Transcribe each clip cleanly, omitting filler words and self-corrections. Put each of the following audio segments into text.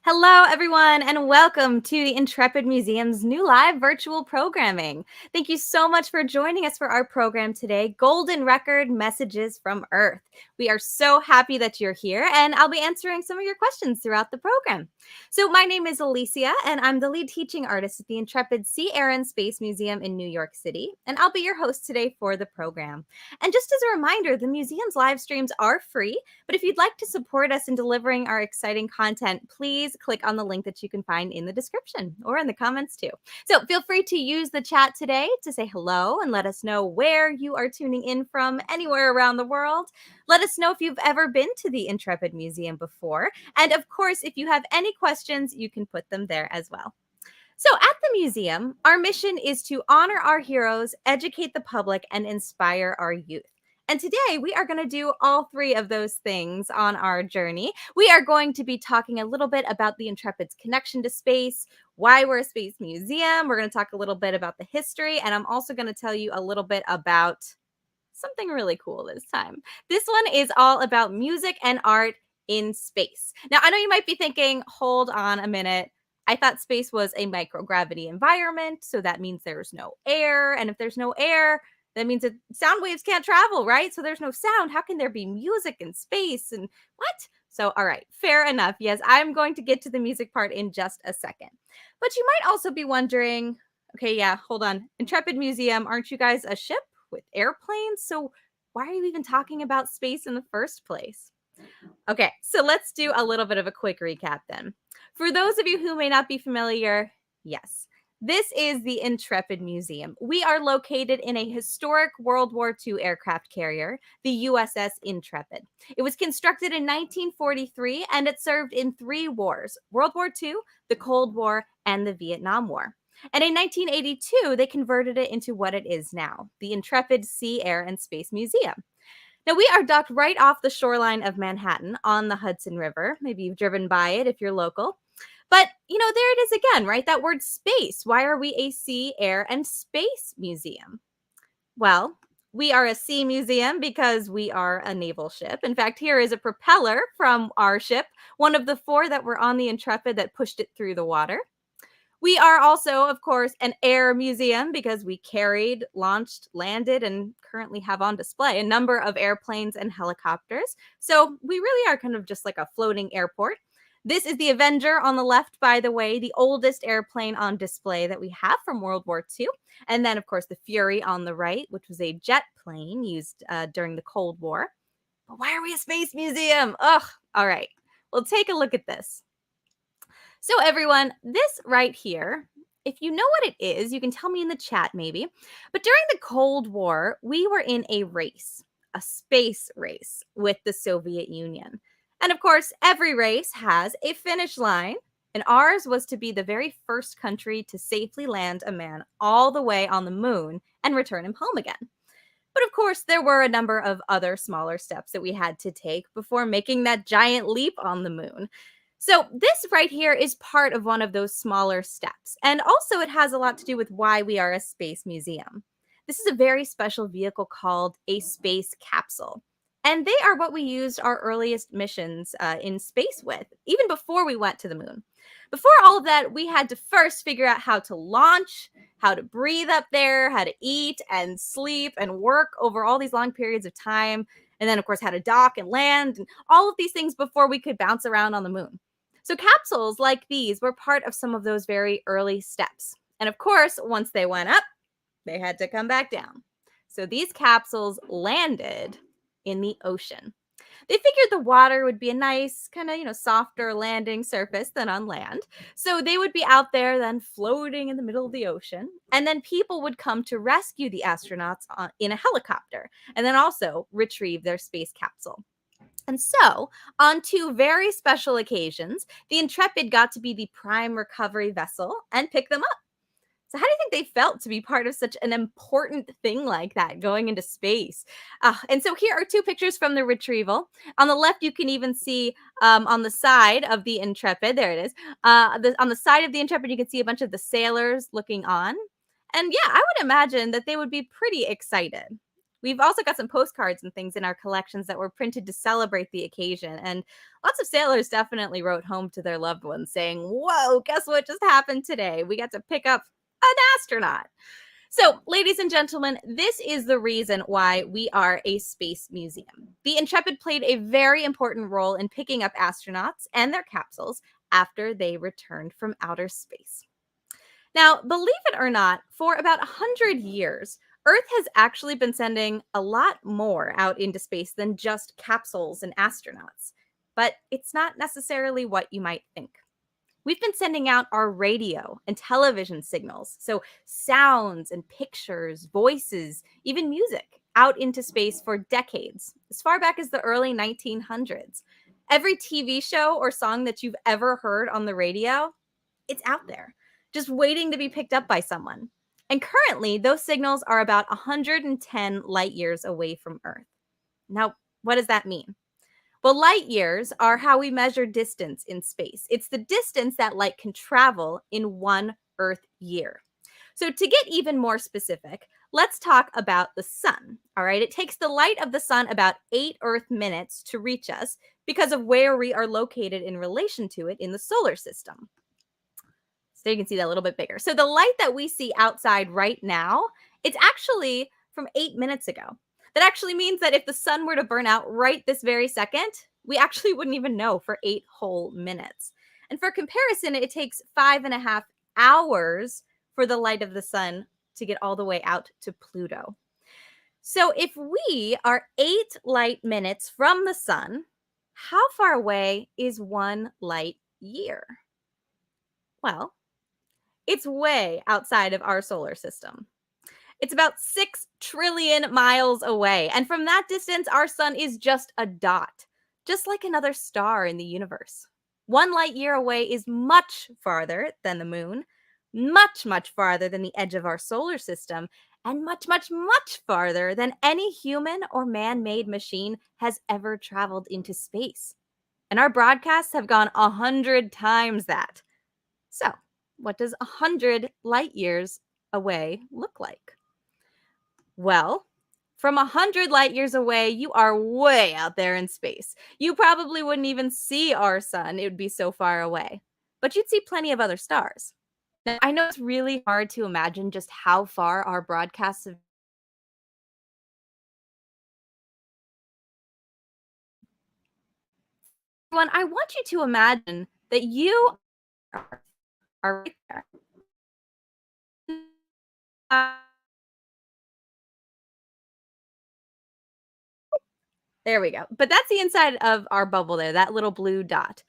Hello, everyone, and welcome to the Intrepid Museum's new live virtual programming. Thank you so much for joining us for our program today, Golden Record Messages from Earth. We are so happy that you're here, and I'll be answering some of your questions throughout the program. So my name is Alicia, and I'm the lead teaching artist at the Intrepid Sea, Air, and Space Museum in New York City, and I'll be your host today for the program. And just as a reminder, the museum's live streams are free, but if you'd like to support us in delivering our exciting content, please click on the link that you can find in the description or in the comments too. So feel free to use the chat today to say hello and let us know where you are tuning in from anywhere around the world. Let us know if you've ever been to the Intrepid Museum before. And of course, if you have any questions, you can put them there as well. So, at the museum, our mission is to honor our heroes, educate the public, and inspire our youth. And today we are going to do all three of those things on our journey. We are going to be talking a little bit about the Intrepid's connection to space, why we're a space museum. We're going to talk a little bit about the history, and I'm also going to tell you a little bit about something really cool this time. This one is all about music and art in space. Now, I know you might be thinking, hold on a minute. I thought space was a microgravity environment, so that means there's no air. And if there's no air, that means that sound waves can't travel, right? So there's no sound. How can there be music in space? And what? So, all right, fair enough. Yes, I'm going to get to the music part in just a second. But you might also be wondering, okay, yeah, hold on. Intrepid Museum, aren't you guys a ship with airplanes? So why are you even talking about space in the first place? Okay, so let's do a little bit of a quick recap then. For those of you who may not be familiar, yes, this is the Intrepid Museum. We are located in a historic World War II aircraft carrier, the USS Intrepid. It was constructed in 1943 and it served in three wars: World War II, the Cold War, and the Vietnam War. And in 1982, they converted it into what it is now, the Intrepid Sea, Air, and Space Museum. Now, we are docked right off the shoreline of Manhattan on the Hudson River. Maybe you've driven by it if you're local. But, there it is again, right? That word space. Why are we a sea, air, and space museum? Well, we are a sea museum because we are a naval ship. In fact, here is a propeller from our ship, one of the four that were on the Intrepid that pushed it through the water. We are also, of course, an air museum because we carried, launched, landed, and currently have on display a number of airplanes and helicopters. So we really are kind of just like a floating airport. This is the Avenger on the left, by the way, the oldest airplane on display that we have from World War II. And then, of course, the Fury on the right, which was a jet plane used during the Cold War. But why are we a space museum? Ugh. All right. Well, take a look at this. So everyone, this right here, if you know what it is, you can tell me in the chat maybe. But during the Cold War, we were in a race, a space race with the Soviet Union. And of course, every race has a finish line. And ours was to be the very first country to safely land a man all the way on the moon and return him home again. But of course, there were a number of other smaller steps that we had to take before making that giant leap on the moon. So this right here is part of one of those smaller steps. And also it has a lot to do with why we are a space museum. This is a very special vehicle called a space capsule. And they are what we used our earliest missions in space with, even before we went to the moon. Before all of that, we had to first figure out how to launch, how to breathe up there, how to eat and sleep and work over all these long periods of time. And then, of course, how to dock and land and all of these things before we could bounce around on the moon. So capsules like these were part of some of those very early steps. And of course, once they went up, they had to come back down. So these capsules landed in the ocean. They figured the water would be a nice kind of, softer landing surface than on land. So they would be out there then floating in the middle of the ocean. And then people would come to rescue the astronauts in a helicopter and then also retrieve their space capsule. And so, on two very special occasions, the Intrepid got to be the prime recovery vessel and pick them up. So how do you think they felt to be part of such an important thing like that, going into space? And so here are two pictures from the retrieval. On the left, you can even see on the side of the Intrepid, there it is. On the side of the Intrepid, you can see a bunch of the sailors looking on. And yeah, I would imagine that they would be pretty excited. We've also got some postcards and things in our collections that were printed to celebrate the occasion. And lots of sailors definitely wrote home to their loved ones saying, "Whoa, guess what just happened today? We got to pick up an astronaut." So, ladies and gentlemen, this is the reason why we are a space museum. The Intrepid played a very important role in picking up astronauts and their capsules after they returned from outer space. Now, believe it or not, for about 100 years, Earth has actually been sending a lot more out into space than just capsules and astronauts. But it's not necessarily what you might think. We've been sending out our radio and television signals, so sounds and pictures, voices, even music, out into space for decades, as far back as the early 1900s. Every TV show or song that you've ever heard on the radio, it's out there, just waiting to be picked up by someone. And currently, those signals are about 110 light years away from Earth. Now, what does that mean? Well, light years are how we measure distance in space. It's the distance that light can travel in one Earth year. So, to get even more specific, let's talk about the sun. All right, it takes the light of the sun about 8 Earth minutes to reach us because of where we are located in relation to it in the solar system. So you can see that a little bit bigger. So the light that we see outside right now, it's actually from 8 minutes ago. That actually means that if the sun were to burn out right this very second, we actually wouldn't even know for 8 whole minutes. And for comparison, it takes 5.5 hours for the light of the sun to get all the way out to Pluto. So if we are 8 light minutes from the sun, how far away is 1 light year? Well, it's way outside of our solar system. It's about 6 trillion miles away. And from that distance, our sun is just a dot, just like another star in the universe. 1 light year away is much farther than the moon, much, much farther than the edge of our solar system, and much, much, much farther than any human or man made machine has ever traveled into space. And our broadcasts have gone 100 times that. So, what does 100 light years away look like? Well, from 100 light years away, you are way out there in space. You probably wouldn't even see our sun, it would be so far away. But you'd see plenty of other stars. Now, I know it's really hard to imagine just how far our broadcasts have. Everyone, I want you to imagine that you are right there. There we go. But that's the inside of our bubble there, that little blue dot.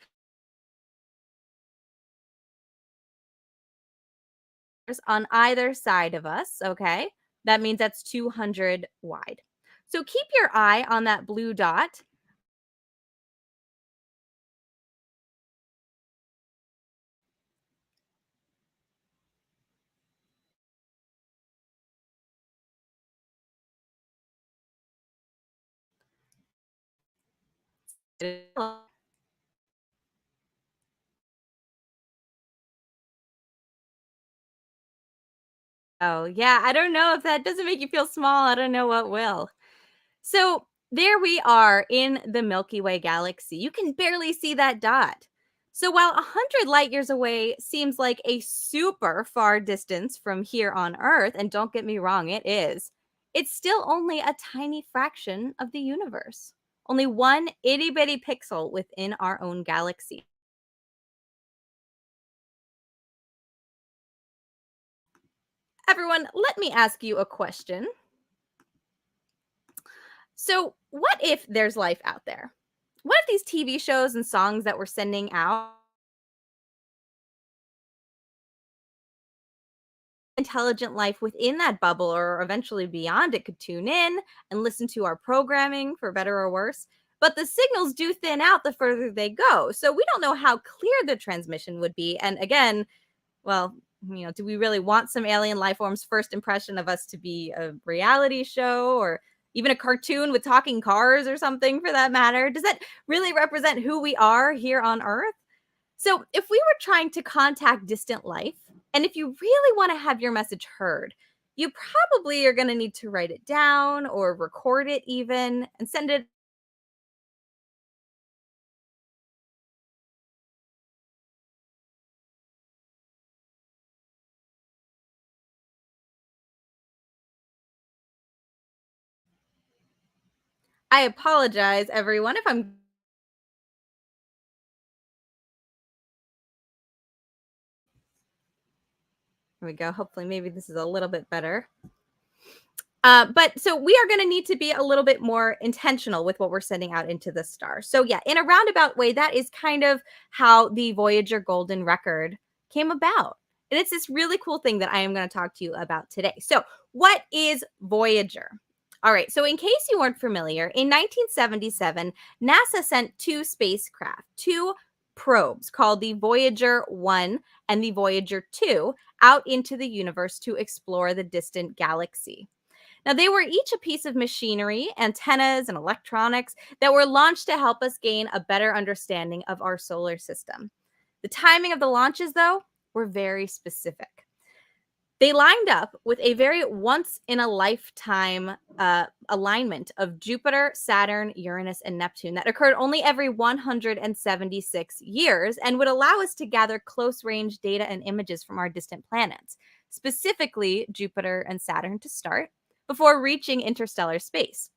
On either side of us, okay? That means that's 200 wide. So keep your eye on that blue dot. Oh, yeah, I don't know if that doesn't make you feel small, I don't know what will. So there we are in the Milky Way galaxy. You can barely see that dot. So while 100 light years away seems like a super far distance from here on Earth, and don't get me wrong, it is, it's still only a tiny fraction of the universe. Only one itty bitty pixel within our own galaxy. Everyone, let me ask you a question. So, what if there's life out there? What if these TV shows and songs that we're sending out, intelligent life within that bubble or eventually beyond it could tune in and listen to our programming for better or worse? But the signals do thin out the further they go. So we don't know how clear the transmission would be. And again, well, do we really want some alien life forms' first impression of us to be a reality show or even a cartoon with talking cars or something for that matter? Does that really represent who we are here on Earth? So, if we were trying to contact distant life, and if you really want to have your message heard, You probably are going to need to write it down or record it even and send it. I apologize, everyone, if I'm. Here we go. Hopefully, maybe this is a little bit better. But so we are going to need to be a little bit more intentional with what we're sending out into the star. So, yeah, in a roundabout way, that is kind of how the Voyager Golden Record came about. And it's this really cool thing that I am going to talk to you about today. So, what is Voyager? All right, so in case you weren't familiar, in 1977, NASA sent two spacecraft, two probes called the Voyager 1 and the Voyager 2 out into the universe to explore the distant galaxy. Now, they were each a piece of machinery, antennas, and electronics that were launched to help us gain a better understanding of our solar system. The timing of the launches, though, were very specific. They lined up with a very once in a lifetime alignment of Jupiter, Saturn, Uranus, and Neptune that occurred only every 176 years and would allow us to gather close range data and images from our distant planets, specifically Jupiter and Saturn to start, before reaching interstellar space.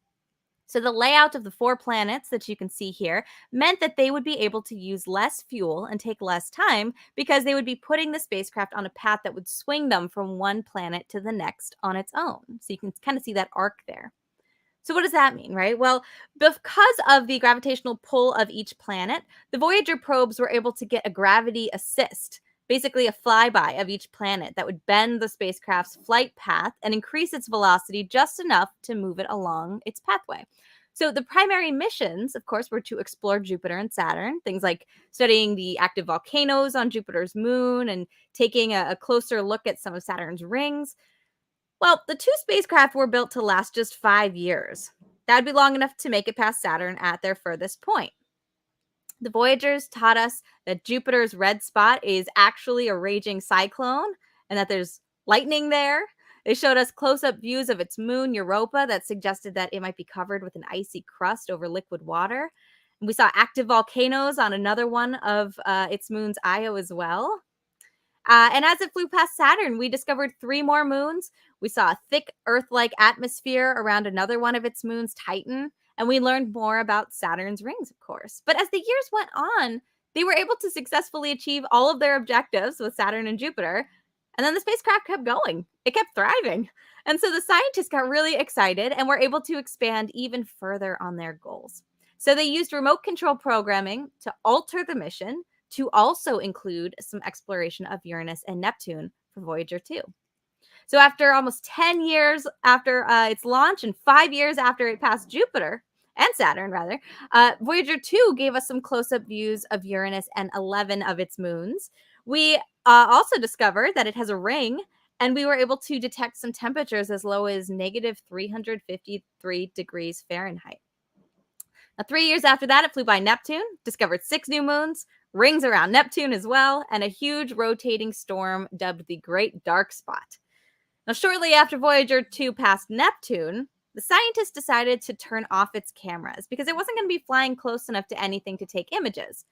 So, the layout of the four planets that you can see here meant that they would be able to use less fuel and take less time because they would be putting the spacecraft on a path that would swing them from one planet to the next on its own. So, you can kind of see that arc there. So, what does that mean, right? Well, because of the gravitational pull of each planet, the Voyager probes were able to get a gravity assist, basically a flyby of each planet that would bend the spacecraft's flight path and increase its velocity just enough to move it along its pathway. So, the primary missions, of course, were to explore Jupiter and Saturn, things like studying the active volcanoes on Jupiter's moon and taking a closer look at some of Saturn's rings. Well, the two spacecraft were built to last just 5 years. That'd be long enough to make it past Saturn at their furthest point. The Voyagers taught us that Jupiter's red spot is actually a raging cyclone and that there's lightning there. They showed us close up views of its moon, Europa, that suggested that it might be covered with an icy crust over liquid water. And we saw active volcanoes on another one of its moons, Io, as well. And as it flew past Saturn, we discovered three more moons. We saw a thick Earth like atmosphere around another one of its moons, Titan. And we learned more about Saturn's rings, of course. But as the years went on, they were able to successfully achieve all of their objectives with Saturn and Jupiter. And then the spacecraft kept going, it kept thriving. And so the scientists got really excited and were able to expand even further on their goals. So they used remote control programming to alter the mission to also include some exploration of Uranus and Neptune for Voyager 2. So, after almost 10 years after its launch and 5 years after it passed Jupiter and Saturn, rather, Voyager 2 gave us some close up views of Uranus and 11 of its moons. We also discovered that it has a ring, and we were able to detect some temperatures as low as negative 353 degrees Fahrenheit. Now, 3 years after that, it flew by Neptune, discovered six new moons, rings around Neptune as well, and a huge rotating storm dubbed the Great Dark Spot. Now, shortly after Voyager 2 passed Neptune, the scientists decided to turn off its cameras because it wasn't going to be flying close enough to anything to take images.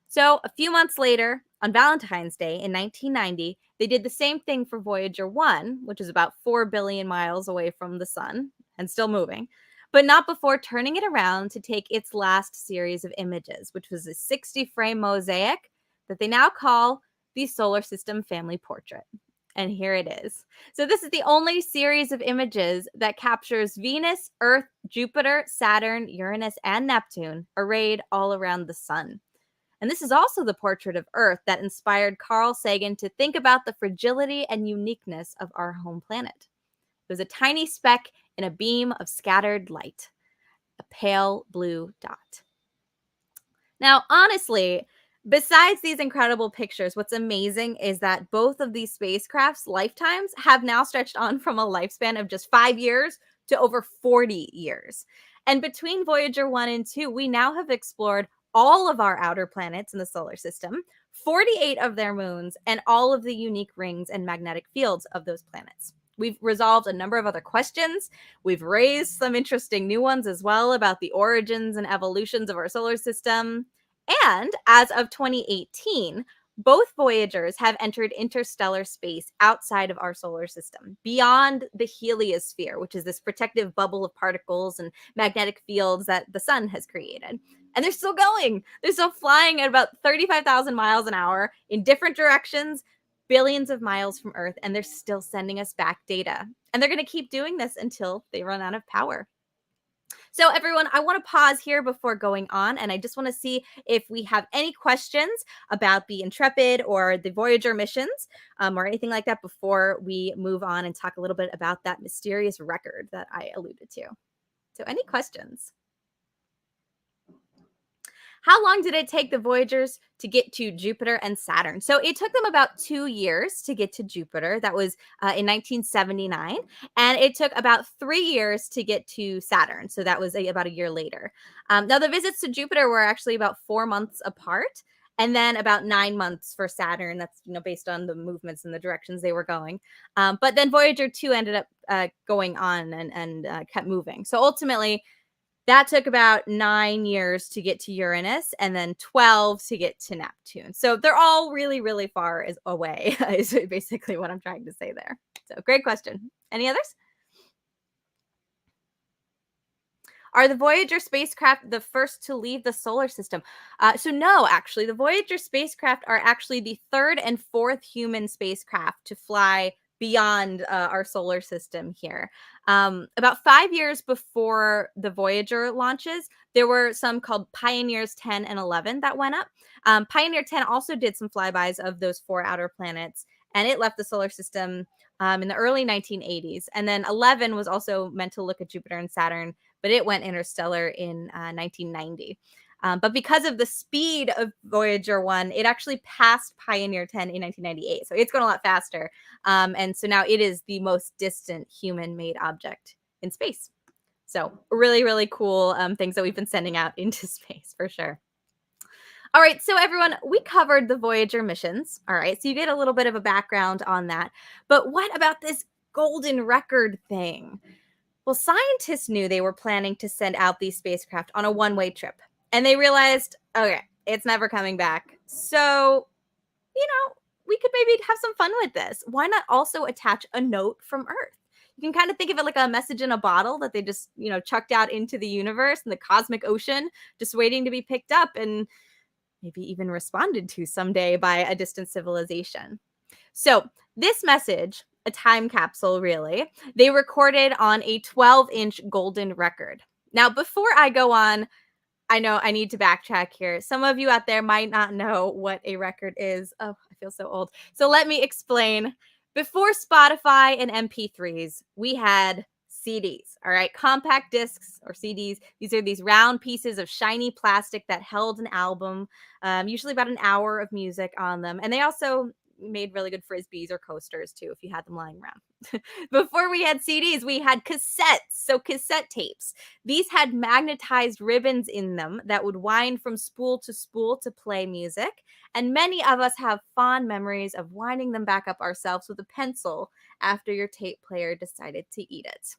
So, a few months later, on Valentine's Day in 1990, they did the same thing for Voyager 1, which is about 4 billion miles away from the sun and still moving, but not before turning it around to take its last series of images, which was a 60-frame mosaic that they now call the Solar System Family Portrait. And here it is. So this is the only series of images that captures Venus, Earth, Jupiter, Saturn, Uranus, and Neptune arrayed all around the sun. And this is also the portrait of Earth that inspired Carl Sagan to think about the fragility and uniqueness of our home planet. It was a tiny speck in a beam of scattered light, a pale blue dot. Now, honestly, besides these incredible pictures, what's amazing is that both of these spacecraft's lifetimes have now stretched on from a lifespan of just 5 years to over 40 years. And between Voyager 1 and 2, we now have explored all of our outer planets in the solar system, 48 of their moons, and all of the unique rings and magnetic fields of those planets. We've resolved a number of other questions. We've raised some interesting new ones as well about the origins and evolutions of our solar system. And as of 2018, both Voyagers have entered interstellar space outside of our solar system, beyond the heliosphere, which is this protective bubble of particles and magnetic fields that the sun has created. And they're still going. They're still flying at about 35,000 miles an hour in different directions, billions of miles from Earth, and they're still sending us back data. And they're going to keep doing this until they run out of power. So, everyone, I want to pause here before going on, and I just want to see if we have any questions about the Intrepid or the Voyager missions or anything like that before we move on and talk a little bit about that mysterious record that I alluded to. So, any questions? How long did it take the Voyagers to get to Jupiter and Saturn? So it took them about 2 years to get to Jupiter. That was in 1979. And it took about 3 years to get to Saturn. So that was about a year later. Now, the visits to Jupiter were actually about 4 months apart. And then about 9 months for Saturn. That's based on the movements and the directions they were going. But then Voyager 2 ended up going on and kept moving. So ultimately, that took about 9 years to get to Uranus and then 12 to get to Neptune. So they're all really, really far away, is basically what I'm trying to say there. So great question. Any others? Are the Voyager spacecraft the first to leave the solar system? So no, actually, the Voyager spacecraft are actually the third and fourth human spacecraft to fly beyond our solar system here. About 5 years before the Voyager launches, there were some called Pioneers 10 and 11 that went up. Pioneer 10 also did some flybys of those 4 outer planets, and it left the solar system in the early 1980s. And then 11 was also meant to look at Jupiter and Saturn, but it went interstellar in 1990. But because of the speed of Voyager 1, it actually passed Pioneer 10 in 1998. So it's going a lot faster. And so now it is the most distant human-made object in space. So really, really cool things that we've been sending out into space for sure. All right, so everyone, we covered the Voyager missions. All right, so you get a little bit of a background on that. But what about this golden record thing? Well, scientists knew they were planning to send out these spacecraft on a one-way trip. And they realized, okay, it's never coming back. So, we could maybe have some fun with this. Why not also attach a note from Earth? You can kind of think of it like a message in a bottle that they just, chucked out into the universe and the cosmic ocean, just waiting to be picked up and maybe even responded to someday by a distant civilization. So this message, a time capsule really, they recorded on a 12-inch golden record. Now, before I go on, I know I need to backtrack here. Some of you out there might not know what a record is. Oh, I feel so old. So let me explain. Before Spotify and MP3s, we had CDs, all right? Compact discs or CDs. These are these round pieces of shiny plastic that held an album, usually about an hour of music on them. And they also made really good frisbees or coasters too, if you had them lying around. Before we had CDs, we had cassettes, so cassette tapes. These had magnetized ribbons in them that would wind from spool to play music. And many of us have fond memories of winding them back up ourselves with a pencil after your tape player decided to eat it.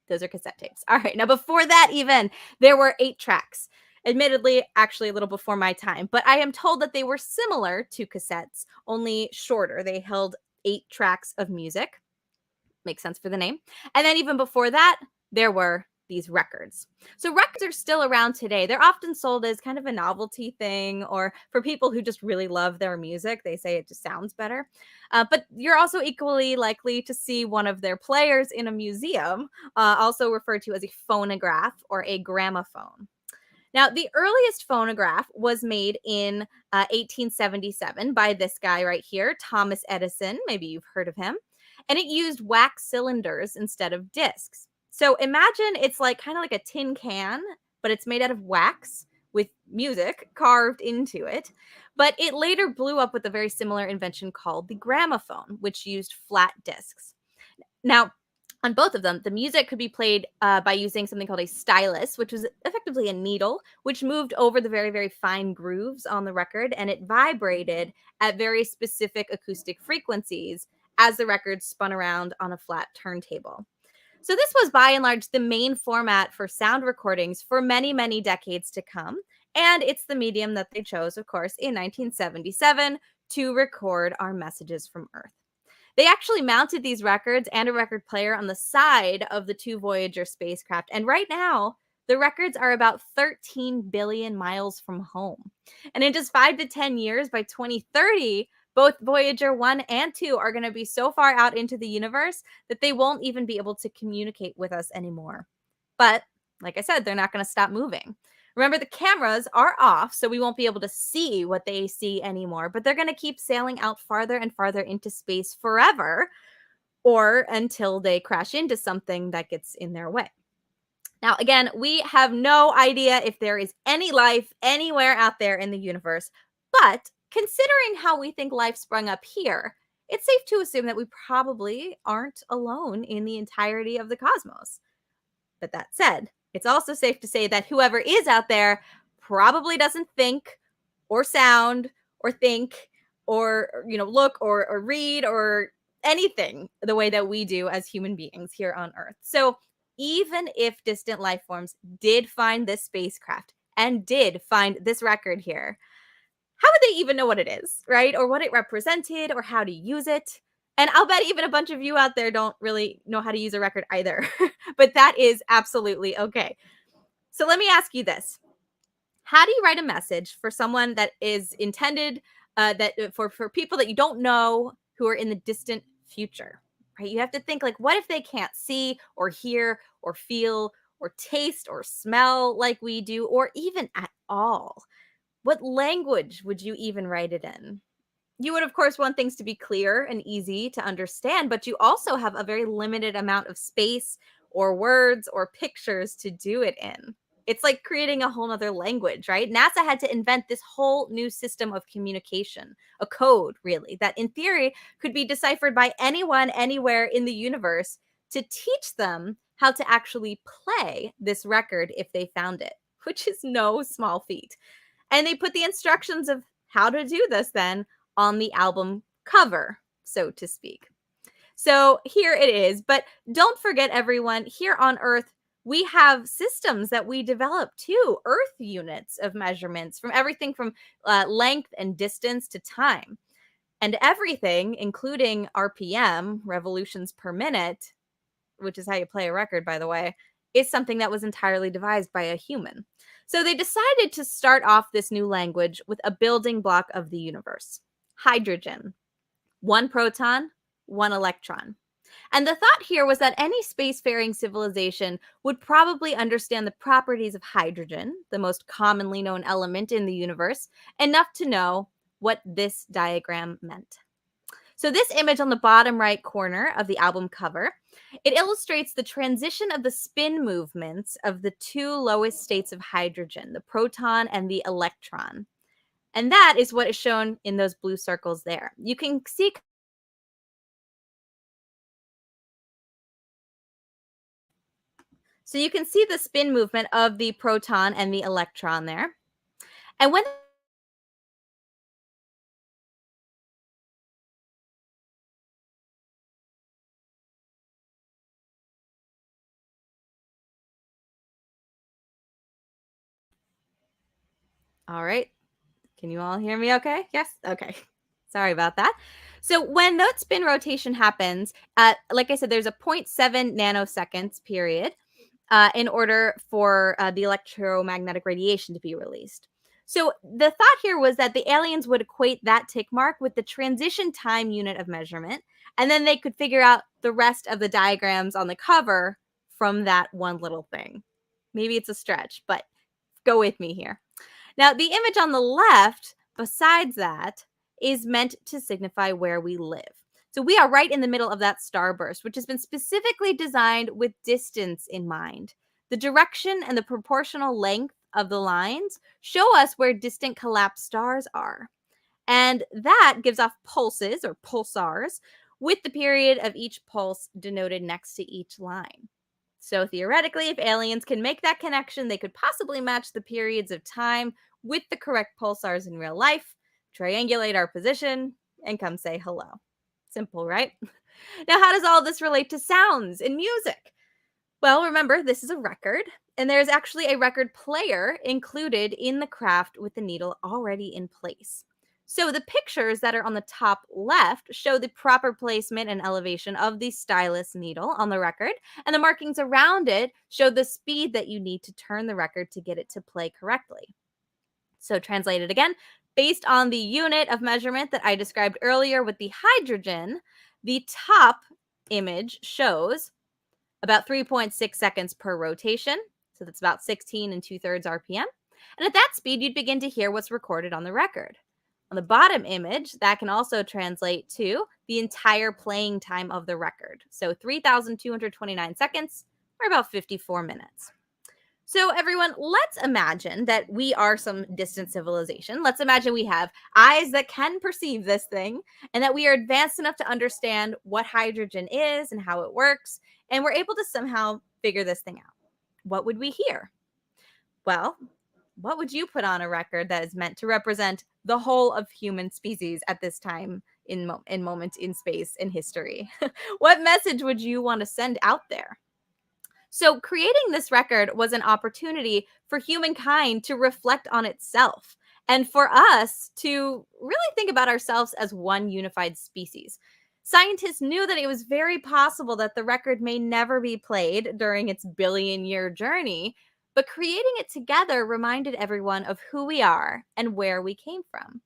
Those are cassette tapes. All right, now before that even, there were 8 tracks. Admittedly, actually a little before my time, but I am told that they were similar to cassettes, only shorter. They held 8 tracks of music. Makes sense for the name. And then even before that, there were these records. So records are still around today. They're often sold as kind of a novelty thing, or for people who just really love their music, they say it just sounds better. But you're also equally likely to see one of their players in a museum, also referred to as a phonograph or a gramophone. Now, the earliest phonograph was made in 1877 by this guy right here, Thomas Edison. Maybe you've heard of him. And it used wax cylinders instead of discs. So imagine it's like kind of like a tin can, but it's made out of wax with music carved into it. But it later blew up with a very similar invention called the gramophone, which used flat discs. Now, on both of them, the music could be played by using something called a stylus, which was effectively a needle, which moved over the very, very fine grooves on the record, and it vibrated at very specific acoustic frequencies as the records spun around on a flat turntable. So, this was by and large the main format for sound recordings for many, many decades to come. And it's the medium that they chose, of course, in 1977 to record our messages from Earth. They actually mounted these records and a record player on the side of the two Voyager spacecraft. And right now, the records are about 13 billion miles from home. And in just 5 to 10 years, by 2030, both Voyager 1 and 2 are going to be so far out into the universe that they won't even be able to communicate with us anymore. But like I said, they're not going to stop moving. Remember, the cameras are off, so we won't be able to see what they see anymore, but they're going to keep sailing out farther and farther into space forever, or until they crash into something that gets in their way. Now, again, we have no idea if there is any life anywhere out there in the universe, but considering how we think life sprung up here, it's safe to assume that we probably aren't alone in the entirety of the cosmos. But that said, it's also safe to say that whoever is out there probably doesn't think or sound or think or look or read or anything the way that we do as human beings here on Earth. So even if distant life forms did find this spacecraft and did find this record here, how would they even know what it is, right? Or what it represented or how to use it? And I'll bet even a bunch of you out there don't really know how to use a record either, but that is absolutely okay. So let me ask you this. How do you write a message for someone that is intended for people that you don't know who are in the distant future, right? You have to think, like, what if they can't see or hear or feel or taste or smell like we do, or even at all? What language would you even write it in? You would, of course, want things to be clear and easy to understand, but you also have a very limited amount of space or words or pictures to do it in. It's like creating a whole nother language, right? NASA had to invent this whole new system of communication, a code, really, that in theory could be deciphered by anyone, anywhere in the universe to teach them how to actually play this record if they found it, which is no small feat. And they put the instructions of how to do this then on the album cover, so to speak. So here it is. But don't forget, everyone, here on Earth, we have systems that we develop too, Earth units of measurements from everything from length and distance to time. And everything, including RPM, revolutions per minute, which is how you play a record, by the way, is something that was entirely devised by a human. So they decided to start off this new language with a building block of the universe: hydrogen, one proton, one electron. And the thought here was that any spacefaring civilization would probably understand the properties of hydrogen, the most commonly known element in the universe, enough to know what this diagram meant. So this image on the bottom right corner of the album cover, it illustrates the transition of the spin movements of the two lowest states of hydrogen, the proton and the electron. And that is what is shown in those blue circles there. You can see the spin movement of the proton and the electron there. And when All right. Can you all hear me okay? Yes? Okay. Sorry about that. So when that spin rotation happens, like I said, there's a zero point 0.7 nanoseconds period in order for the electromagnetic radiation to be released. So the thought here was that the aliens would equate that tick mark with the transition time unit of measurement, and then they could figure out the rest of the diagrams on the cover from that one little thing. Maybe it's a stretch, but go with me here. Now, the image on the left, besides that, is meant to signify where we live. So we are right in the middle of that starburst, which has been specifically designed with distance in mind. The direction and the proportional length of the lines show us where distant collapsed stars are. And that gives off pulses or pulsars, with the period of each pulse denoted next to each line. So theoretically, if aliens can make that connection, they could possibly match the periods of time with the correct pulsars in real life, triangulate our position, and come say hello. Simple, right? Now, how does all this relate to sounds and music? Well, remember, this is a record, and there's actually a record player included in the craft with the needle already in place. So the pictures that are on the top left show the proper placement and elevation of the stylus needle on the record, and the markings around it show the speed that you need to turn the record to get it to play correctly. So, translated again, based on the unit of measurement that I described earlier with the hydrogen, the top image shows about 3.6 seconds per rotation. So that's about 16 and 2/3 RPM. And at that speed, you'd begin to hear what's recorded on the record. On the bottom image, that can also translate to the entire playing time of the record. So 3,229 seconds, or about 54 minutes. So, everyone, let's imagine that we are some distant civilization. Let's imagine we have eyes that can perceive this thing and that we are advanced enough to understand what hydrogen is and how it works, and we're able to somehow figure this thing out. What would we hear? Well, what would you put on a record that is meant to represent the whole of human species at this time in moment in space in history? What message would you want to send out there? So, creating this record was an opportunity for humankind to reflect on itself and for us to really think about ourselves as one unified species. Scientists knew that it was very possible that the record may never be played during its billion-year journey, but creating it together reminded everyone of who we are and where we came from.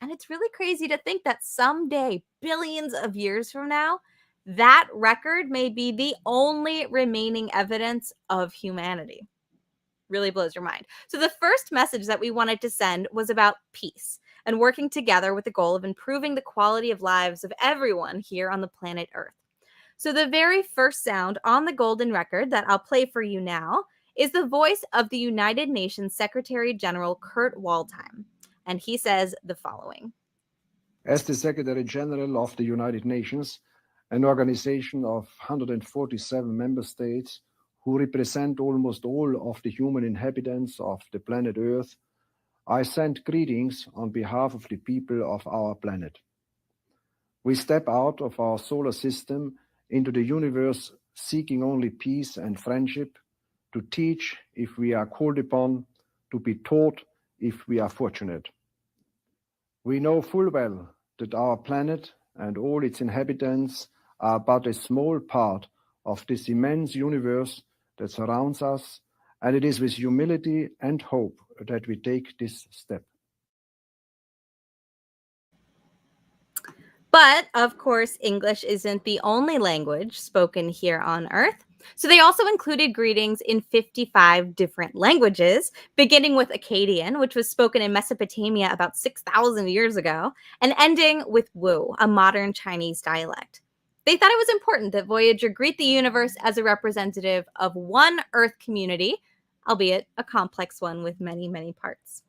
And it's really crazy to think that someday, billions of years from now, that record may be the only remaining evidence of humanity. Really blows your mind. So, the first message that we wanted to send was about peace and working together with the goal of improving the quality of lives of everyone here on the planet Earth. So, the very first sound on the golden record that I'll play for you now is the voice of the United Nations Secretary General Kurt Waldheim. And he says the following. As the Secretary General of the United Nations, an organization of 147 member states who represent almost all of the human inhabitants of the planet Earth, I send greetings on behalf of the people of our planet. We step out of our solar system into the universe seeking only peace and friendship, to teach if we are called upon, to be taught if we are fortunate. We know full well that our planet and all its inhabitants are but a small part of this immense universe that surrounds us, and it is with humility and hope that we take this step. But, of course, English isn't the only language spoken here on Earth. So they also included greetings in 55 different languages, beginning with Akkadian, which was spoken in Mesopotamia about 6,000 years ago, and ending with Wu, a modern Chinese dialect. They thought it was important that Voyager greet the universe as a representative of one Earth community, albeit a complex one with many, many parts.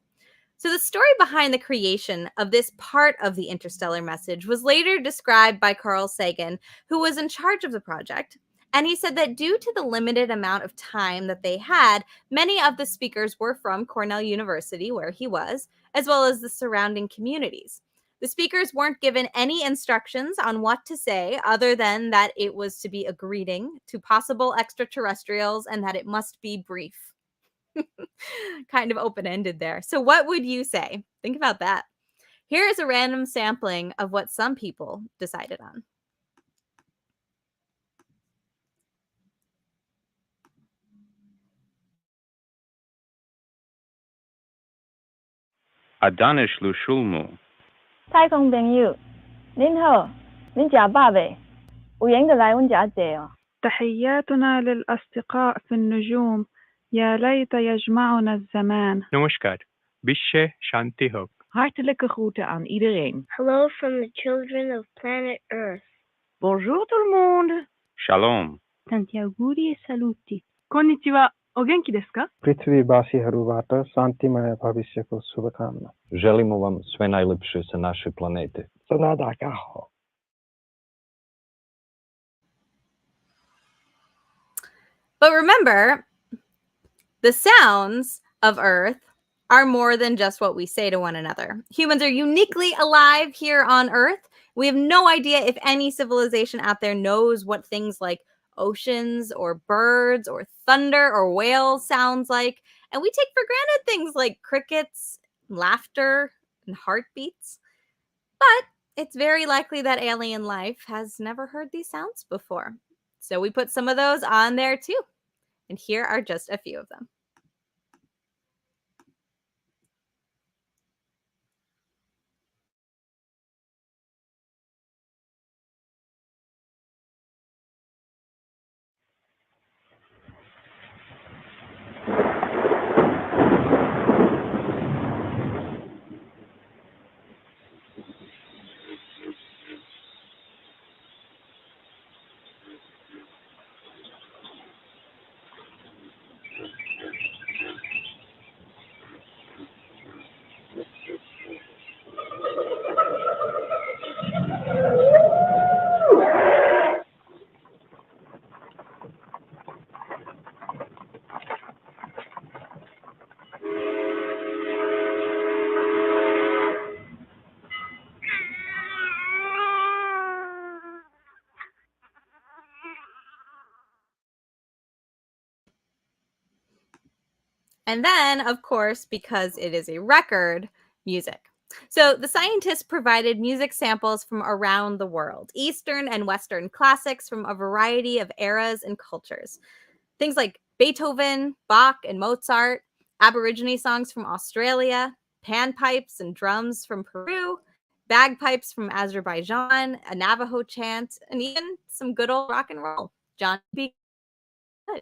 So the story behind the creation of this part of the interstellar message was later described by Carl Sagan, who was in charge of the project. And he said that due to the limited amount of time that they had, many of the speakers were from Cornell University, where he was, as well as the surrounding communities. The speakers weren't given any instructions on what to say other than that it was to be a greeting to possible extraterrestrials and that it must be brief. Kind of open-ended there. So what would you say? Think about that. Here is a random sampling of what some people decided on. Adanish Lushulmu. 太空朋友，您好，您食饱未？有闲就来阮遮坐哦。 تحياتنا للأصدقاء في النجوم يا ليت يجمعنا الزمان. Namaskar. Bishe Shanti Hok. Hartelijke groeten aan iedereen. Hello from the children of planet Earth. Bonjour tout le monde. Shalom. Tanti auguri e saluti. Konnichiwa. O genki desu ka? Prithvivaसिहरूबाट शान्तिमय भविष्यको शुभकामना. Želimo vam sve najlepše sa naše planete. 祝大家好。 But remember, the sounds of Earth are more than just what we say to one another. Humans are uniquely alive here on Earth, We have no idea if any civilization out there knows what things like oceans or birds or thunder or whales sounds like. And we take for granted things like crickets, laughter, and heartbeats. But it's very likely that alien life has never heard these sounds before. So we put some of those on there too. And here are just a few of them. And then, of course, because it is a record, music. So the scientists provided music samples from around the world, Eastern and Western classics from a variety of eras and cultures. Things like Beethoven, Bach, and Mozart, Aborigine songs from Australia, panpipes and drums from Peru, bagpipes from Azerbaijan, a Navajo chant, and even some good old rock and roll. Johnny B. Good.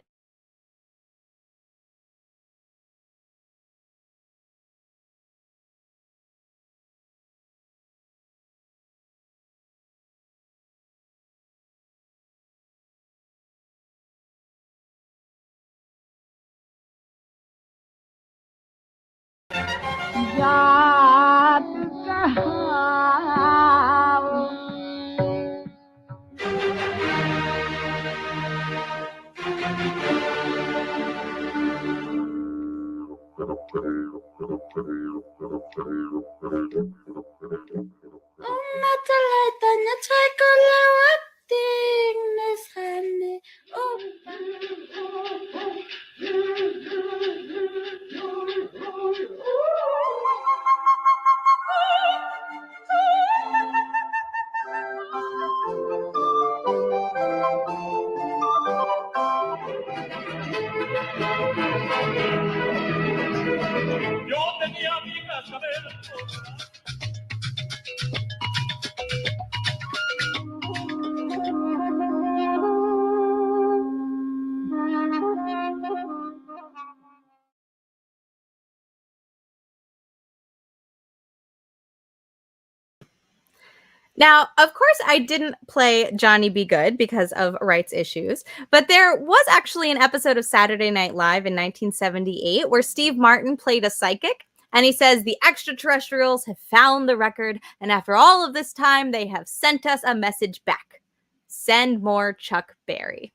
Now, of course, I didn't play Johnny Be Good because of rights issues, but there was actually an episode of Saturday Night Live in 1978 where Steve Martin played a psychic, and he says the extraterrestrials have found the record, and after all of this time, they have sent us a message back. Send more Chuck Berry.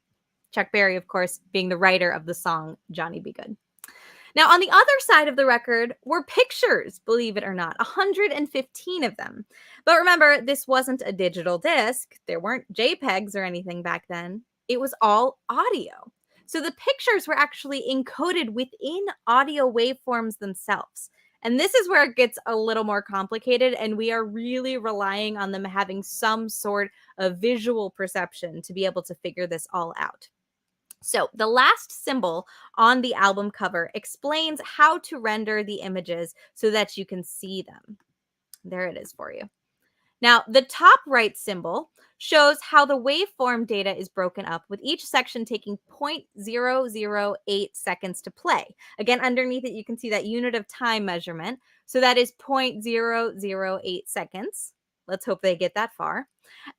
Chuck Berry, of course, being the writer of the song Johnny Be Good. Now, on the other side of the record were pictures, believe it or not, 115 of them. But remember, this wasn't a digital disc. There weren't JPEGs or anything back then. It was all audio. So the pictures were actually encoded within audio waveforms themselves. And this is where it gets a little more complicated, and we are really relying on them having some sort of visual perception to be able to figure this all out. So the last symbol on the album cover explains how to render the images so that you can see them. There it is for you. Now, the top right symbol shows how the waveform data is broken up, with each section taking 0.008 seconds to play. Again, underneath it, you can see that unit of time measurement. So that is 0.008 seconds. Let's hope they get that far.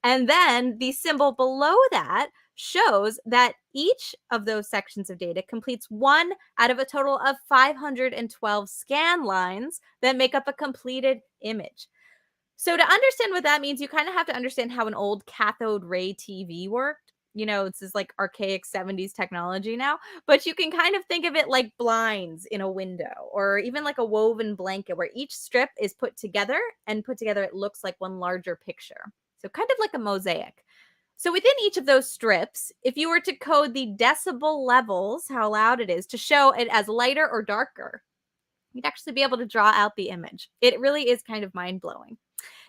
And then the symbol below that shows that each of those sections of data completes one out of a total of 512 scan lines that make up a completed image. So to understand what that means, you kind of have to understand how an old cathode ray TV worked. You know, it's this like archaic 70s technology now, but you can kind of think of it like blinds in a window, or even like a woven blanket where each strip is put together, and put together it looks like one larger picture. So kind of like a mosaic. So within each of those strips, if you were to code the decibel levels, how loud it is, to show it as lighter or darker, you'd actually be able to draw out the image. It really is kind of mind-blowing.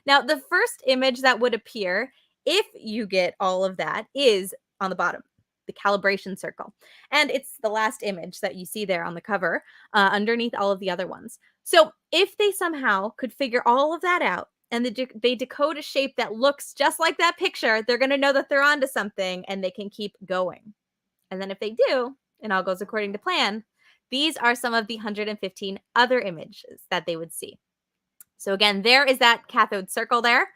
Now, the first image that would appear, if you get all of that, is on the bottom, the calibration circle. And it's the last image that you see there on the cover, underneath all of the other ones. So if they somehow could figure all of that out, and they decode a shape that looks just like that picture, they're going to know that they're onto something and they can keep going. And then if they do, and all goes according to plan, these are some of the 115 other images that they would see. So again, there is that cathode circle there.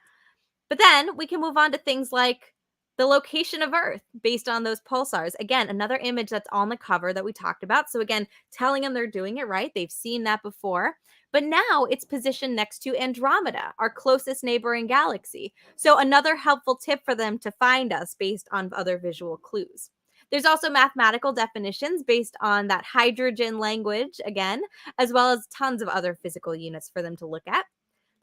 But then we can move on to things like the location of Earth based on those pulsars. Again, another image that's on the cover that we talked about. So again, telling them they're doing it right. They've seen that before. But now it's positioned next to Andromeda, our closest neighboring galaxy. So another helpful tip for them to find us based on other visual clues. There's also mathematical definitions based on that hydrogen language, again, as well as tons of other physical units for them to look at.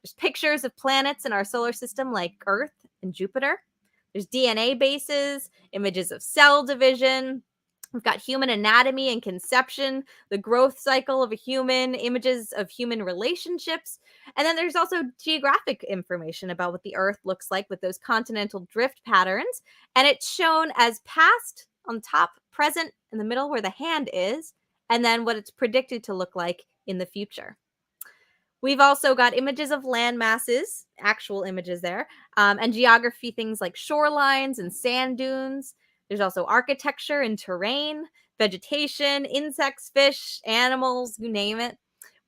There's pictures of planets in our solar system like Earth and Jupiter. There's DNA bases, images of cell division. We've got human anatomy and conception, the growth cycle of a human, images of human relationships. And then there's also geographic information about what the Earth looks like with those continental drift patterns. And it's shown as past on the top, present in the middle where the hand is, and then what it's predicted to look like in the future. We've also got images of land masses, actual images there, and geography, things like shorelines and sand dunes. There's also architecture and terrain, vegetation, insects, fish, animals, you name it.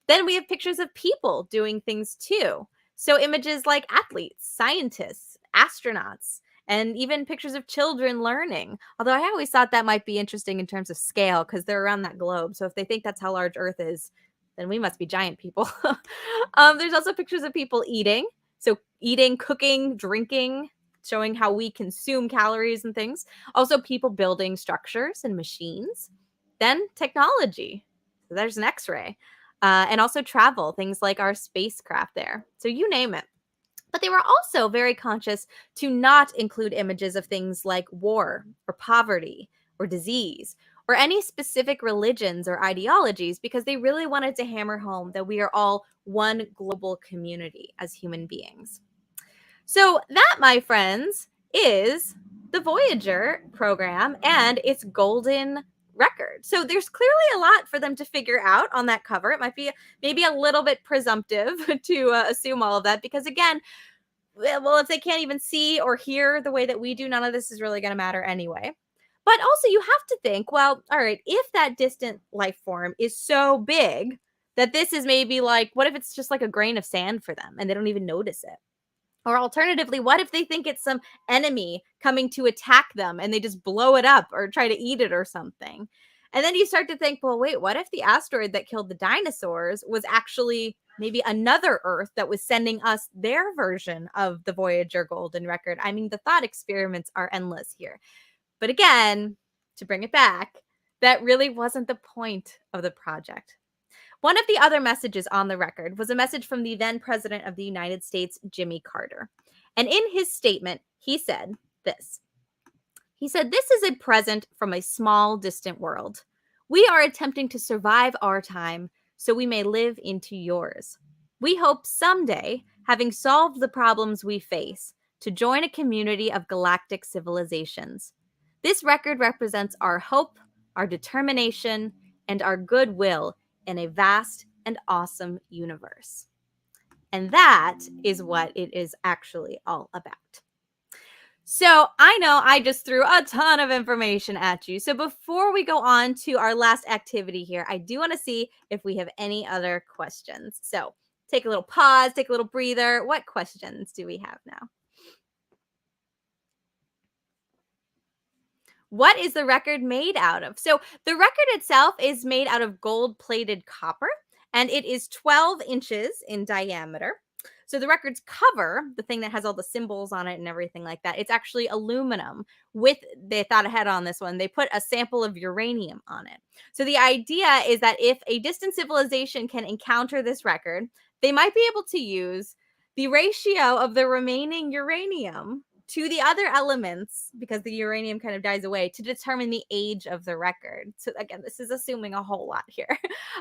Then we have pictures of people doing things too. So images like athletes, scientists, astronauts, and even pictures of children learning. Although I always thought that might be interesting in terms of scale because they're around that globe. So if they think that's how large Earth is, then we must be giant people. There's also pictures of people eating. So eating, cooking, drinking, showing how we consume calories and things. Also people building structures and machines. Then technology. So there's an X-ray. And also travel, things like our spacecraft there. So you name it. But they were also very conscious to not include images of things like war or poverty or disease or any specific religions or ideologies because they really wanted to hammer home that we are all one global community as human beings. So that, my friends, is the Voyager program and its golden record. So there's clearly a lot for them to figure out on that cover. It might be maybe a little bit presumptive to assume all of that because, again, well, if they can't even see or hear the way that we do, none of this is really going to matter anyway. But also you have to think, well, all right, if that distant life form is so big that this is maybe like, what if it's just like a grain of sand for them and they don't even notice it? Or alternatively, what if they think it's some enemy coming to attack them and they just blow it up or try to eat it or something? And then you start to think, well, wait, what if the asteroid that killed the dinosaurs was actually maybe another Earth that was sending us their version of the Voyager golden record? I mean, the thought experiments are endless here. But again, to bring it back, that really wasn't the point of the project. One of the other messages on the record was a message from the then president of the United States, Jimmy Carter. And in his statement, he said this. He said, "This is a present from a small, distant world. We are attempting to survive our time so we may live into yours. We hope someday, having solved the problems we face, to join a community of galactic civilizations. This record represents our hope, our determination, and our goodwill in a vast and awesome universe." And that is what it is actually all about. So I know I just threw a ton of information at you. So before we go on to our last activity here, I do want to see if we have any other questions. So take a little pause, take a little breather. What questions do we have now? What is the record made out of? So the record itself is made out of gold-plated copper, and it is 12 inches in diameter. So the record's cover, the thing that has all the symbols on it and everything like that, it's actually aluminum with, they thought ahead on this one, they put a sample of uranium on it. So the idea is that if a distant civilization can encounter this record, they might be able to use the ratio of the remaining uranium to the other elements, because the uranium kind of dies away, to determine the age of the record. So again, this is assuming a whole lot here.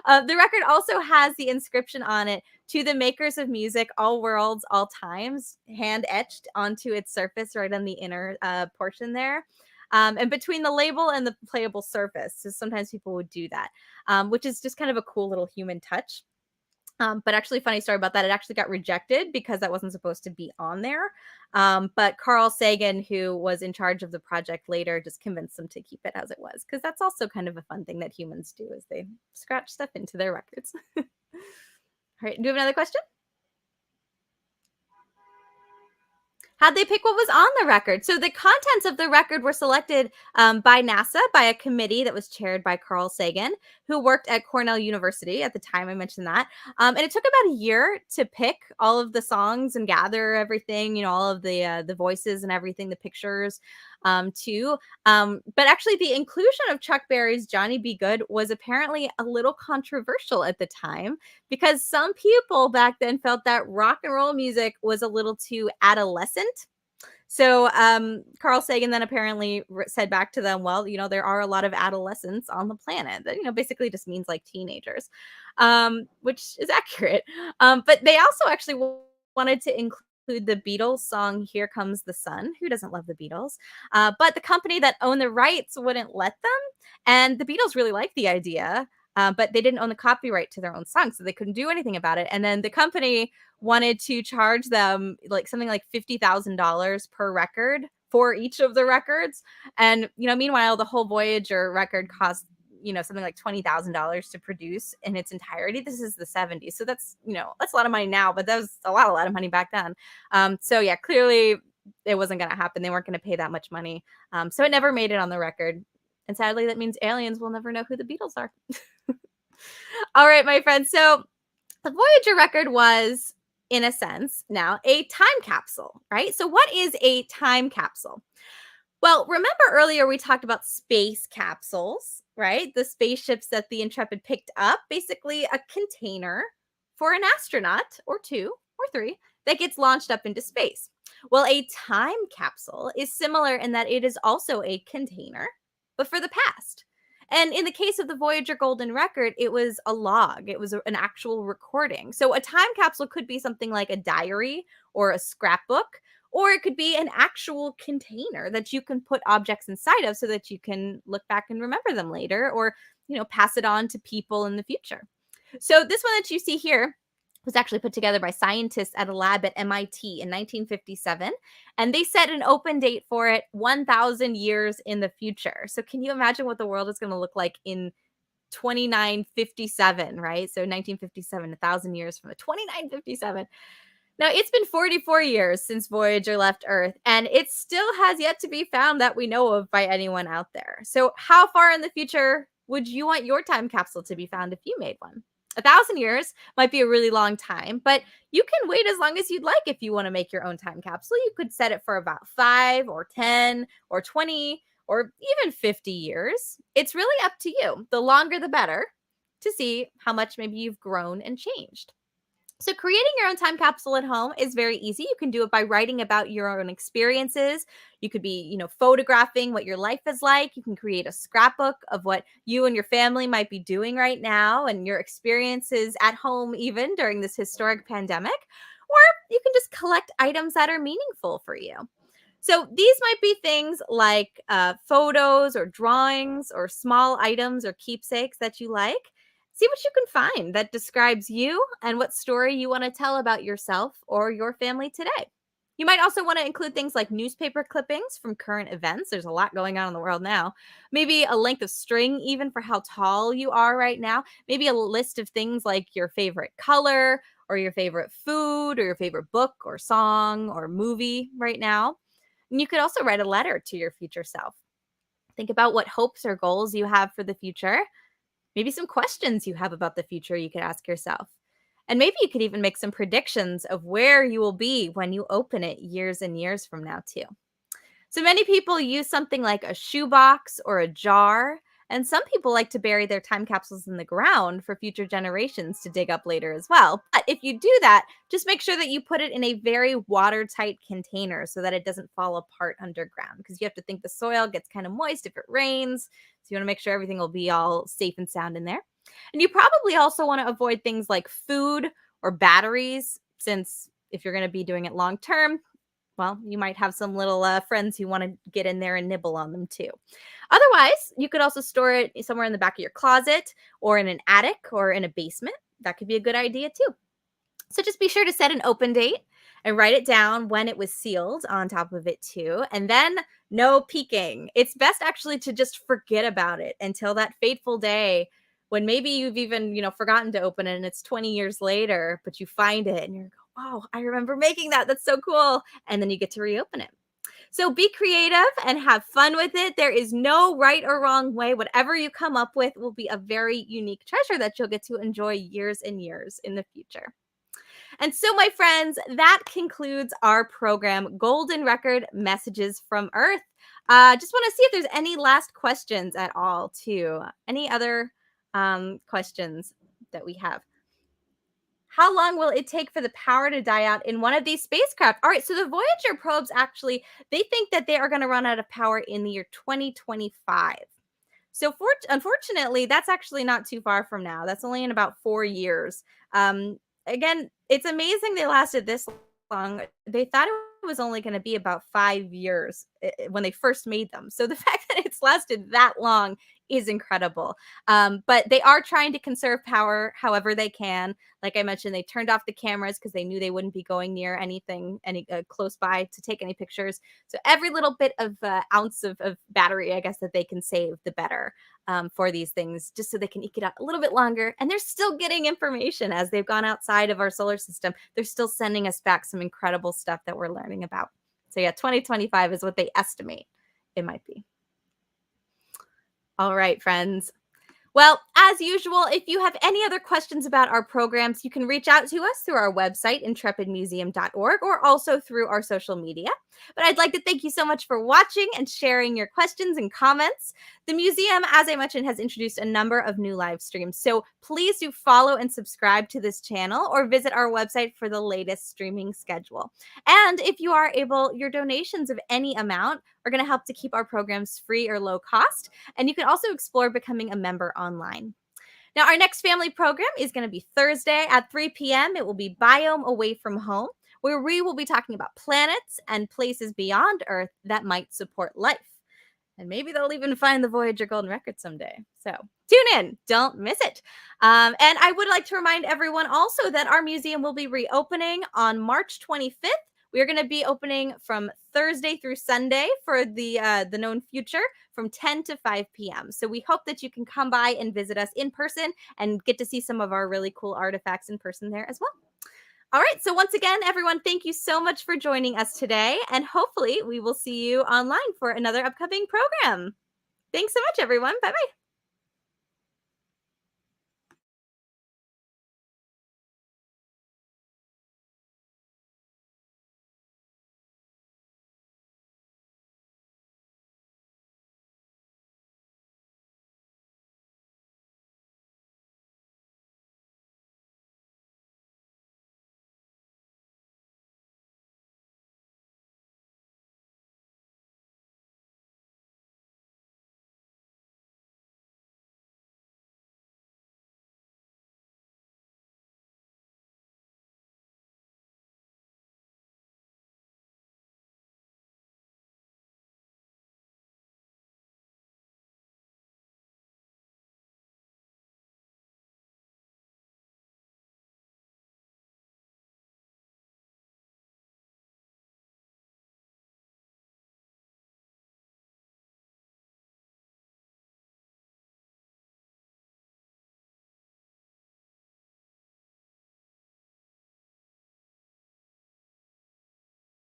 The record also has the inscription on it, "To the makers of music, all worlds, all times," hand etched onto its surface right on the inner portion there. And between the label and the playable surface. So sometimes people would do that, which is just kind of a cool little human touch. But actually, funny story about that. It actually got rejected because that wasn't supposed to be on there. But Carl Sagan, who was in charge of the project later, just convinced them to keep it as it was, because that's also kind of a fun thing that humans do, is they scratch stuff into their records. All right, do you have another question? How'd they pick what was on the record? So the contents of the record were selected by NASA, by a committee that was chaired by Carl Sagan, who worked at Cornell University at the time. I mentioned that. And it took about a year to pick all of the songs and gather everything, all of the voices and everything, the pictures too. But actually, the inclusion of Chuck Berry's Johnny B. Good was apparently a little controversial at the time, because some people back then felt that rock and roll music was a little too adolescent. So Carl Sagan then apparently said back to them, well, there are a lot of adolescents on the planet. That, basically just means like teenagers, which is accurate. But they also actually wanted to include the Beatles song "Here Comes the Sun." Who doesn't love the Beatles? But the company that owned the rights wouldn't let them. And the Beatles really liked the idea, but they didn't own the copyright to their own song, so they couldn't do anything about it. And then the company wanted to charge them something like $50,000 per record for each of the records. And, meanwhile, the whole Voyager record cost, something like $20,000 to produce in its entirety. This is the 70s. So that's a lot of money now, but that was a lot of money back then. So yeah, clearly it wasn't going to happen. They weren't going to pay that much money. So it never made it on the record. And sadly, that means aliens will never know who the Beatles are. All right, my friends. So the Voyager record was, in a sense, now a time capsule, right? So what is a time capsule? Well, remember earlier we talked about space capsules, right? The spaceships that the Intrepid picked up, basically a container for an astronaut or two or three that gets launched up into space. Well, a time capsule is similar in that it is also a container, but for the past. And in the case of the Voyager Golden Record, it was a log. It was an actual recording. So a time capsule could be something like a diary or a scrapbook, or it could be an actual container that you can put objects inside of so that you can look back and remember them later, or, pass it on to people in the future. So this one that you see here was actually put together by scientists at a lab at MIT in 1957. And they set an open date for it 1,000 years in the future. So can you imagine what the world is going to look like in 2957, right? So 1957, 1,000 years from the 2957. Now, it's been 44 years since Voyager left Earth, and it still has yet to be found that we know of by anyone out there. So how far in the future would you want your time capsule to be found if you made one? 1,000 years might be a really long time, but you can wait as long as you'd like if you want to make your own time capsule. You could set it for about 5 or 10 or 20 or even 50 years. It's really up to you. The longer, the better, to see how much maybe you've grown and changed. So creating your own time capsule at home is very easy. You can do it by writing about your own experiences. You could be, photographing what your life is like. You can create a scrapbook of what you and your family might be doing right now and your experiences at home, even during this historic pandemic. Or you can just collect items that are meaningful for you. So these might be things like photos or drawings or small items or keepsakes that you like. See what you can find that describes you and what story you want to tell about yourself or your family today. You might also want to include things like newspaper clippings from current events. There's a lot going on in the world now. Maybe a length of string even for how tall you are right now. Maybe a list of things like your favorite color or your favorite food or your favorite book or song or movie right now. And you could also write a letter to your future self. Think about what hopes or goals you have for the future. Maybe some questions you have about the future you could ask yourself. And maybe you could even make some predictions of where you will be when you open it years and years from now, too. So many people use something like a shoebox or a jar And some people like to bury their time capsules in the ground for future generations to dig up later as well. But if you do that, just make sure that you put it in a very watertight container so that it doesn't fall apart underground, because you have to think the soil gets kind of moist if it rains. So you want to make sure everything will be all safe and sound in there. And you probably also want to avoid things like food or batteries, since if you're going to be doing it long term, well, you might have some little friends who want to get in there and nibble on them too. Otherwise, you could also store it somewhere in the back of your closet or in an attic or in a basement. That could be a good idea too. So just be sure to set an open date and write it down when it was sealed on top of it too. And then no peeking. It's best actually to just forget about it until that fateful day when maybe you've even, forgotten to open it and it's 20 years later, but you find it and you're wow, I remember making that. That's so cool. And then you get to reopen it. So be creative and have fun with it. There is no right or wrong way. Whatever you come up with will be a very unique treasure that you'll get to enjoy years and years in the future. And so, my friends, that concludes our program, Golden Record Messages from Earth. Just want to see if there's any last questions at all, too. Any other questions that we have? How long will it take for the power to die out in one of these spacecraft? All right, so the Voyager probes actually, they think that they are going to run out of power in the year 2025. So unfortunately, that's actually not too far from now. That's only in about 4 years. Again, it's amazing they lasted this long. They thought it was only going to be about 5 years when they first made them. So the fact that it's lasted that long is incredible. But they are trying to conserve power however they can. Like I mentioned, they turned off the cameras because they knew they wouldn't be going near anything close by to take any pictures. So every little bit of ounce of battery, I guess, that they can save, the better for these things, just so they can eke it out a little bit longer. And they're still getting information as they've gone outside of our solar system. They're still sending us back some incredible stuff that we're learning about. So yeah, 2025 is what they estimate it might be. All right, friends. Well, as usual, if you have any other questions about our programs, you can reach out to us through our website, intrepidmuseum.org, or also through our social media. But I'd like to thank you so much for watching and sharing your questions and comments. The museum, as I mentioned, has introduced a number of new live streams, so please do follow and subscribe to this channel or visit our website for the latest streaming schedule. And if you are able, your donations of any amount are going to help to keep our programs free or low cost. And you can also explore becoming a member online. Now, our next family program is going to be Thursday at 3 p.m. It will be Biome Away from Home, where we will be talking about planets and places beyond Earth that might support life. And maybe they'll even find the Voyager Golden Record someday. So tune in. Don't miss it. And I would like to remind everyone also that our museum will be reopening on March 25th. We are going to be opening from Thursday through Sunday for the known future from 10 to 5 p.m. So we hope that you can come by and visit us in person and get to see some of our really cool artifacts in person there as well. All right. So once again, everyone, thank you so much for joining us today. And hopefully we will see you online for another upcoming program. Thanks so much, everyone. Bye-bye.